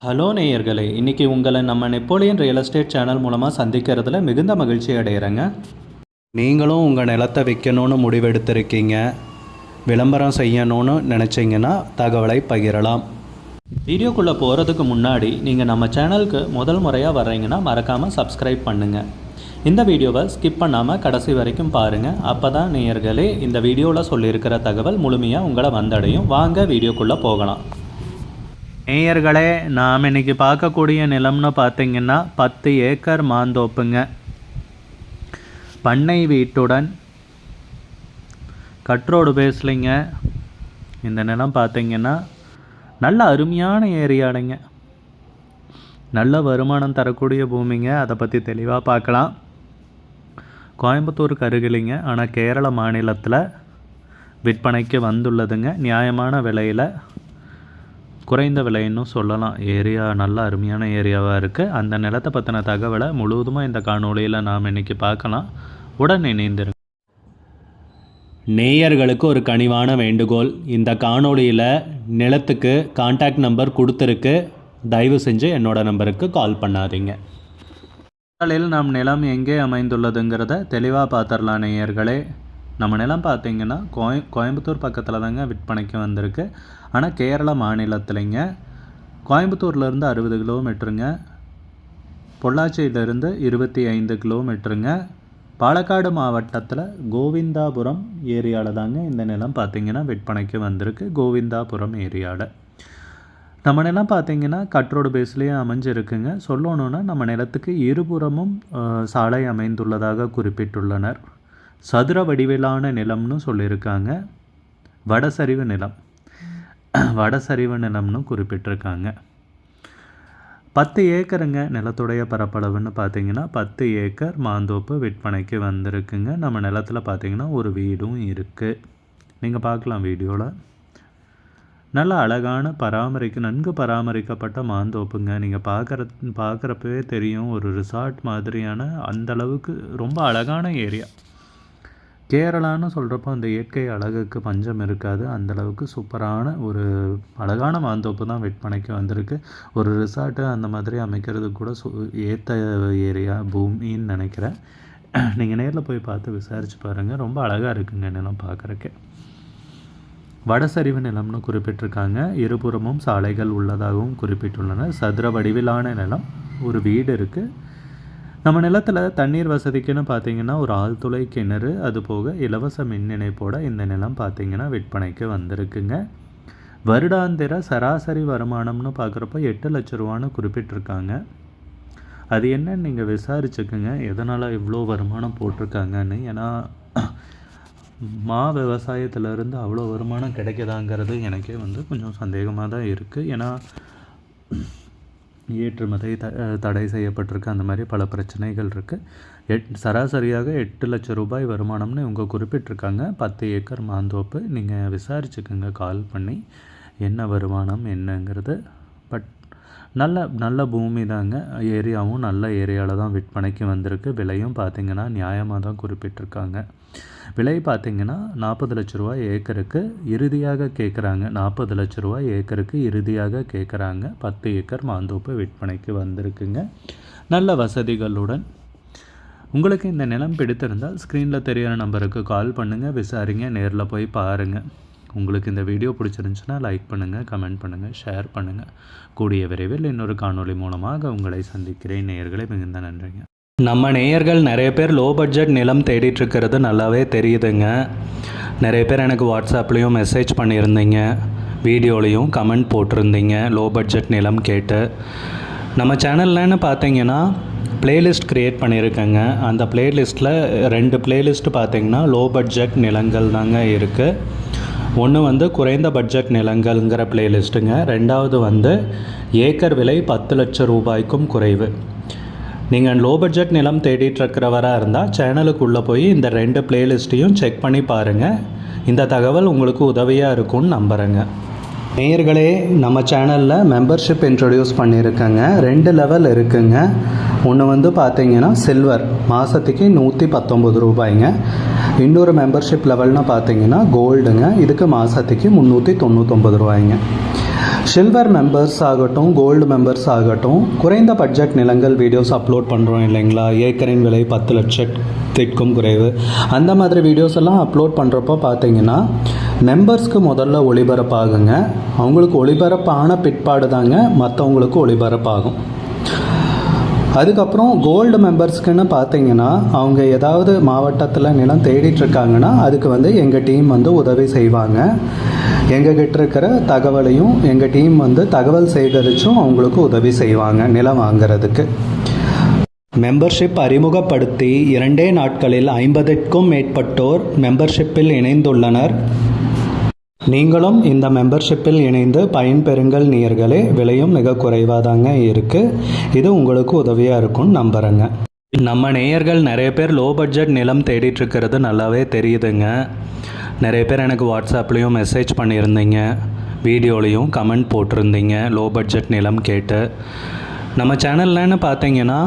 Hello நேயர்களே, இன்றைக்கி உங்களை நம்ம நெப்போலியன் ரியல் எஸ்டேட் சேனல் மூலமாக சந்திக்கிறதுல மிகுந்த மகிழ்ச்சி அடைகிறேங்க. நீங்களும் உங்கள் நிலத்தை விற்கணும்னு முடிவெடுத்திருக்கீங்க, விளம்பரம் செய்யணும்னு நினச்சிங்கன்னா தகவலை பகிரலாம். வீடியோக்குள்ளே போகிறதுக்கு முன்னாடி நீங்கள் நம்ம சேனலுக்கு முதல் முறையாக வர்றீங்கன்னா மறக்காமல் சப்ஸ்கிரைப் பண்ணுங்கள். இந்த வீடியோவை ஸ்கிப் பண்ணாமல் கடைசி வரைக்கும் பாருங்கள். அப்போ தான் நேயர்களே இந்த வீடியோவில் சொல்லியிருக்கிற தகவல் முழுமையாக உங்களை வந்தடையும். வாங்க வீடியோக்குள்ளே போகலாம். நேயர்களே, நாம் இன்றைக்கி பார்க்கக்கூடிய நிலம்னு பார்த்திங்கன்னா 10 ஏக்கர் மாந்தோப்புங்க. பண்ணை வீட்டுடன் கட்ரோடு பேசலைங்க. இந்த நிலம் பார்த்திங்கன்னா நல்ல அருமையான ஏரியாடுங்க, நல்ல வருமானம் தரக்கூடிய பூமிங்க. அதை பற்றி தெளிவாக பார்க்கலாம். கோயம்புத்தூருக்கு அருகிலிங்க, ஆனால் கேரள மாநிலத்தில் விற்பனைக்கு வந்துள்ளதுங்க. நியாயமான விலையில், குறைந்த விலைன்னு சொல்லலாம். ஏரியா நல்ல அருமையான ஏரியாவாக இருக்குது. அந்த நிலத்தை பற்றின தகவலை முழுவதுமாக இந்த காணொலியில் நாம் இன்றைக்கி பார்க்கலாம். உடன் இணைந்திருங்க. நேயர்களுக்கு ஒரு கனிவான வேண்டுகோள், இந்த காணொலியில் நிலத்துக்கு கான்டாக்ட் நம்பர் கொடுத்துருக்கு. தயவு செஞ்சு என்னோடய நம்பருக்கு கால் பண்ணாதீங்க. முதலில் நம் நிலம் எங்கே அமைந்துள்ளதுங்கிறத தெளிவாக பார்த்துடலாம் நேயர்களே. நம்ம நிலம் பார்த்திங்கன்னா கோயம்புத்தூர் பக்கத்தில் தாங்க விற்பனைக்கு வந்திருக்கு. ஆனால் கேரள மாநிலத்திலைங்க. கோயம்புத்தூர்லேருந்து 60 கிலோமீட்டருங்க, பொள்ளாச்சியிலேருந்து 25 கிலோமீட்டருங்க. பாலக்காடு மாவட்டத்தில் கோவிந்தாபுரம் ஏரியாவில் தாங்க இந்த நிலம் பார்த்திங்கன்னா விற்பனைக்கு வந்திருக்கு. கோவிந்தாபுரம் ஏரியாவில் நம்ம நிலம் பார்த்திங்கன்னா கட்ரோடு பேஸ்லேயே அமைஞ்சிருக்குங்க. சொல்லணுன்னா நம்ம நிலத்துக்கு இருபுறமும் சாலை அமைந்துள்ளதாக குறிப்பிட்டுள்ளனர். சதுர வடிவிலான நிலம்னு சொல்லியிருக்காங்க. வடசரிவு நிலம்னு குறிப்பிட்டிருக்காங்க. 10 ஏக்கருங்க நிலத்துடைய பரப்பளவுன்னு பார்த்தீங்கன்னா 10 ஏக்கர் மாந்தோப்பு விற்பனைக்கு வந்திருக்குங்க. நம்ம நிலத்தில் பார்த்தீங்கன்னா ஒரு வீடும் இருக்குது. நீங்கள் பார்க்கலாம் வீடியோவில். நல்ல அழகான நன்கு பராமரிக்கப்பட்ட மாந்தோப்புங்க. நீங்கள் பார்க்குறப்பவே தெரியும், ஒரு ரிசார்ட் மாதிரியான அந்தளவுக்கு ரொம்ப அழகான ஏரியா. கேரளான்னு சொல்கிறப்போ அந்த இயற்கை அழகுக்கு பஞ்சம் இருக்காது. அந்தளவுக்கு சூப்பரான ஒரு அழகான மாந்தோப்பு தான் விற்பனைக்கு வந்திருக்கு. ஒரு ரிசார்ட்டு அந்த மாதிரி அமைக்கிறது கூட ஏற்ற ஏரியா பூமின்னு நினைக்கிறேன். நீங்கள் நேரில் போய் பார்த்து விசாரித்து பாருங்கள். ரொம்ப அழகாக இருக்குங்க நிலம் பார்க்குறக்கு. வடசரிவு நிலம்னு குறிப்பிட்டிருக்காங்க. இருபுறமும் சாலைகள் உள்ளதாகவும் குறிப்பிட்டுள்ளனர். சதுர வடிவிலான நிலம், ஒரு வீடு இருக்குது. நம்ம நிலத்தில் தண்ணீர் வசதிக்குன்னு பார்த்திங்கன்னா ஒரு ஆழ்துளை கிணறு, அது போக இலவச மின் இணைப்போட இந்த நிலம் பார்த்திங்கன்னா விற்பனைக்கு வந்திருக்குங்க. வருடாந்திர சராசரி வருமானம்னு பார்க்குறப்போ 8 லட்ச ரூபான்னு குறிப்பிட்டிருக்காங்க. அது என்னன்னு நீங்கள் விசாரிச்சுக்குங்க, எதனால் இவ்வளோ வருமானம் போட்டிருக்காங்கன்னு. ஏன்னா விவசாயத்திலேருந்து அவ்வளோ வருமானம் கிடைக்குதாங்கிறது எனக்கே கொஞ்சம் சந்தேகமாக தான் இருக்குது. ஏன்னா ஏற்றுமதி தடை செய்யப்பட்டிருக்கு, அந்த மாதிரி பல பிரச்சனைகள் இருக்குது. சராசரியாக 8 லட்ச ரூபாய் வருமானம்னு இவங்க குறிப்பிட்டிருக்காங்க. 10 ஏக்கர் மாந்தோப்பு. நீங்கள் விசாரிச்சுக்கோங்க கால் பண்ணி, என்ன வருமானம் என்னங்கிறது. பட் நல்ல பூமி தாங்க. ஏரியாவும் நல்ல ஏரியாவில் தான் விற்பனைக்கு வந்திருக்கு. விலையும் பார்த்திங்கன்னா நியாயமாக தான் குறிப்பிட்டிருக்காங்க. விலை பார்த்திங்கன்னா 40 லட்ச ரூபாய் ஏக்கருக்கு இறுதியாக கேட்குறாங்க. 40 லட்ச ரூபாய் ஏக்கருக்கு இறுதியாக கேட்குறாங்க. 10 ஏக்கர் மாந்தோப்பு விற்பனைக்கு வந்திருக்குங்க, நல்ல வசதிகளுடன். உங்களுக்கு இந்த நிலம் பிடித்திருந்தால் ஸ்க்ரீனில் தெரிகிற நம்பருக்கு கால் பண்ணுங்கள், விசாரிங்க, நேரில் போய் பாருங்கள். உங்களுக்கு இந்த வீடியோ பிடிச்சிருந்துச்சுன்னா லைக் பண்ணுங்கள், கமெண்ட் பண்ணுங்கள், ஷேர் பண்ணுங்கள். கூடிய விரைவில் இன்னொரு காணொளி மூலமாக உங்களை சந்திக்கிறேன். நேயர்களே, மிகுந்த நன்றிங்க. நம்ம நேயர்கள் நிறைய பேர் லோ பட்ஜெட் நிலம் தேடிட்டுருக்கிறது நல்லாவே தெரியுதுங்க. நிறைய பேர் எனக்கு வாட்ஸ்அப்லேயும் மெசேஜ் பண்ணியிருந்தீங்க, வீடியோலையும் கமெண்ட் போட்டிருந்தீங்க லோ பட்ஜெட் நிலம் கேட்டு. நம்ம சேனல்லன்னு பார்த்தீங்கன்னா ப்ளேலிஸ்ட் க்ரியேட் பண்ணியிருக்கேங்க. அந்த ப்ளேலிஸ்ட்டில் 2 ப்ளேலிஸ்ட்டு பார்த்திங்கன்னா லோ பட்ஜெட் நிலங்கள் தாங்க இருக்குது. ஒன்று குறைந்த பட்ஜெட் நிலங்கள்ங்கிற ப்ளேலிஸ்ட்டுங்க. ரெண்டாவது ஏக்கர் விலை 10 லட்சம் ரூபாய்க்கும் குறைவு. நீங்கள் லோ பட்ஜெட் நிலம் தேடிட்டுருக்கிறவராக இருந்தால் சேனலுக்குள்ளே போய் இந்த 2 ப்ளேலிஸ்ட்டையும் செக் பண்ணி பாருங்கள். இந்த தகவல் உங்களுக்கு உதவியாக இருக்கும்னு நம்புகிறேங்க. நேயர்களே, நம்ம சேனலில் மெம்பர்ஷிப் இன்ட்ரடியூஸ் பண்ணியிருக்கேங்க. 2 லெவல் இருக்குங்க. ஒன்று பார்த்தீங்கன்னா சில்வர், மாதத்துக்கு 119 ரூபாய்ங்க. இன்னொரு மெம்பர்ஷிப் லெவல்னால் பார்த்தீங்கன்னா கோல்டுங்க. இதுக்கு மாதத்துக்கு 399 ரூபாய்ங்க. சில்வர் மெம்பர்ஸ் ஆகட்டும், கோல்டு மெம்பர்ஸ் ஆகட்டும், குறைந்த பட்ஜெட் நிலங்கள் வீடியோஸ் அப்லோட் பண்ணுறோம் இல்லைங்களா, ஏக்கரின் விலை 10 லட்சத்திற்கும் குறைவு, அந்த மாதிரி வீடியோஸ் எல்லாம் அப்லோட் பண்ணுறப்போ பார்த்தீங்கன்னா மெம்பர்ஸ்க்கு முதல்ல ஒளிபரப்பாகுங்க. அவங்களுக்கு ஒளிபரப்பான பிற்பாடு தாங்க மற்றவங்களுக்கு ஒளிபரப்பாகும். அதுக்கப்புறம் கோல்டு மெம்பர்ஸ்க்குன்னு பார்த்தீங்கன்னா அவங்க ஏதாவது மாவட்டத்தில் நிலம் தேடிட்டுருக்காங்கன்னா அதுக்கு எங்கள் டீம் உதவி செய்வாங்க. எங்ககிட்ட இருக்கிற தகவலையும் எங்கள் டீம் தகவல் சேகரித்தும் அவங்களுக்கு உதவி செய்வாங்க நிலம் வாங்கிறதுக்கு. மெம்பர்ஷிப் அறிமுகப்படுத்தி 2 நாட்களில் 50க்கும் மேற்பட்டோர் மெம்பர்ஷிப்பில் இணைந்துள்ளனர். நீங்களும் இந்த மெம்பர்ஷிப்பில் இணைந்து பயன்பெறுங்கள் நேயர்களே. விலையும் மிக குறைவாக தாங்க இருக்குது. இது உங்களுக்கு உதவியாக இருக்கும்னு நம்புகிறேங்க. நம்ம நேயர்கள் நிறைய பேர் லோ பட்ஜெட் நிலம் தேடிட்டுருக்கிறது நல்லாவே தெரியுதுங்க. நிறைய பேர் எனக்கு வாட்ஸ்அப்லேயும் மெசேஜ் பண்ணியிருந்தீங்க, வீடியோலையும் கமெண்ட் போட்டிருந்தீங்க லோ பட்ஜெட் நிலம் கேட்டு. நம்ம சேனல்லன்னு பார்த்தீங்கன்னா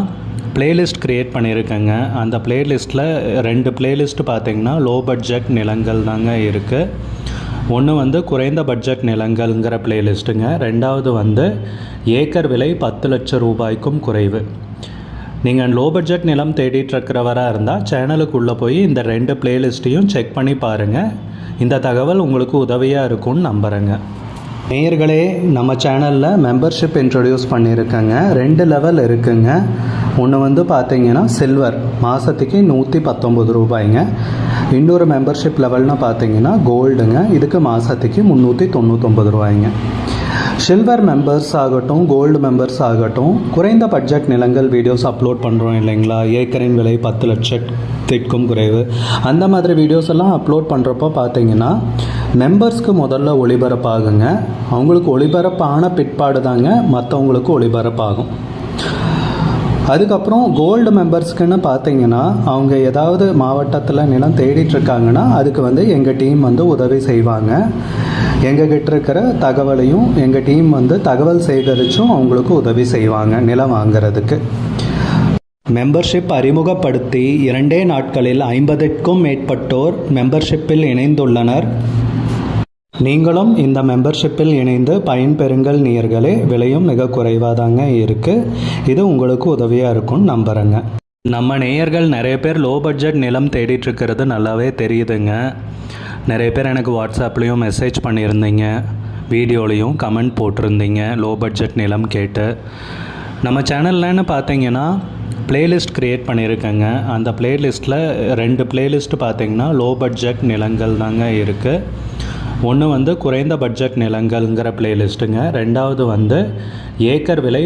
பிளேலிஸ்ட் க்ரியேட் பண்ணியிருக்கேங்க. அந்த பிளேலிஸ்ட்டில் 2 பிளேலிஸ்ட் பார்த்தீங்கன்னா லோ பட்ஜெட் நிலங்கள் தாங்க இருக்குது. ஒன்று குறைந்த பட்ஜெட் நிலங்கள்ங்கிற பிளேலிஸ்ட்டுங்க. ரெண்டாவது ஏக்கர் விலை 10 லட்சம் ரூபாய்க்கும் குறைவு. நீங்கள் லோ பட்ஜெட் நிலம் தேடிட்டுருக்கிறவராக இருந்தால் சேனலுக்குள்ளே போய் இந்த 2 பிளேலிஸ்ட்டையும் செக் பண்ணி பாருங்கள். இந்த தகவல் உங்களுக்கு உதவியாக இருக்கும்னு நம்புகிறேங்க. நேயர்களே, நம்ம சேனலில் மெம்பர்ஷிப் இன்ட்ரடியூஸ் பண்ணியிருக்கேங்க. 2 லெவல் இருக்குங்க. ஒன்று பார்த்தீங்கன்னா சில்வர், மாதத்துக்கு 119 ரூபாய்ங்க. இன்னொரு மெம்பர்ஷிப் லெவல்னு பார்த்தீங்கன்னா கோல்டுங்க. இதுக்கு மாதத்துக்கு 399 ரூபாய்ங்க. சில்வர் மெம்பர்ஸ் ஆகட்டும், கோல்டு மெம்பர்ஸ் ஆகட்டும், குறைந்த பட்ஜெட் நிலங்கள் வீடியோஸ் அப்லோட் பண்ணுறோம் இல்லைங்களா, ஏக்கரின் விலை 10 லட்சத்திற்கும் குறைவு, அந்த மாதிரி வீடியோஸ் எல்லாம் அப்லோட் பண்ணுறப்போ பார்த்தீங்கன்னா மெம்பர்ஸ்க்கு முதல்ல ஒளிபரப்பாகுங்க. அவங்களுக்கு ஒளிபரப்பான பிற்பாடு தாங்க மற்றவங்களுக்கு ஒளிபரப்பாகும். அதுக்கப்புறம் கோல்டு மெம்பர்ஸ்க்குன்னு பார்த்தீங்கன்னா அவங்க ஏதாவது மாவட்டத்தில் நிலம் தேடிட்டுருக்காங்கன்னா அதுக்கு எங்கள் டீம் உதவி செய்வாங்க. எங்ககிட்ட இருக்கிற தகவலையும் எங்கள் டீம் தகவல் சேகரித்தும் அவங்களுக்கு உதவி செய்வாங்க நிலம் வாங்கிறதுக்கு. மெம்பர்ஷிப் அறிமுகப்படுத்தி 2 நாட்களில் 50க்கும் மேற்பட்டோர் மெம்பர்ஷிப்பில் இணைந்துள்ளனர். நீங்களும் இந்த மெம்பர்ஷிப்பில் இணைந்து பயன்பெறுங்கள் நேயர்களே. விலையும் மிக குறைவாக தாங்க இருக்குது. இது உங்களுக்கு உதவியாக இருக்கும்னு நம்புகிறேங்க. நம்ம நேயர்கள் நிறைய பேர் லோ பட்ஜெட் நிலம் தேடிட்டுருக்கிறது நல்லாவே தெரியுதுங்க. நிறைய பேர் எனக்கு வாட்ஸ்அப்லேயும் மெசேஜ் பண்ணியிருந்தீங்க, வீடியோலையும் கமெண்ட் போட்டிருந்தீங்க லோ பட்ஜெட் நிலம் கேட்டு. நம்ம சேனல்லன்னு பார்த்தீங்கன்னா பிளேலிஸ்ட் க்ரியேட் பண்ணியிருக்கேங்க. அந்த பிளேலிஸ்ட்டில் 2 பிளேலிஸ்ட்டு பார்த்தீங்கன்னா லோ பட்ஜெட் நிலங்கள் தாங்க இருக்குது. ஒன்று குறைந்த பட்ஜெட் நிலங்கள்ங்கிற பிளேலிஸ்ட்டுங்க. ரெண்டாவது ஏக்கர் விலை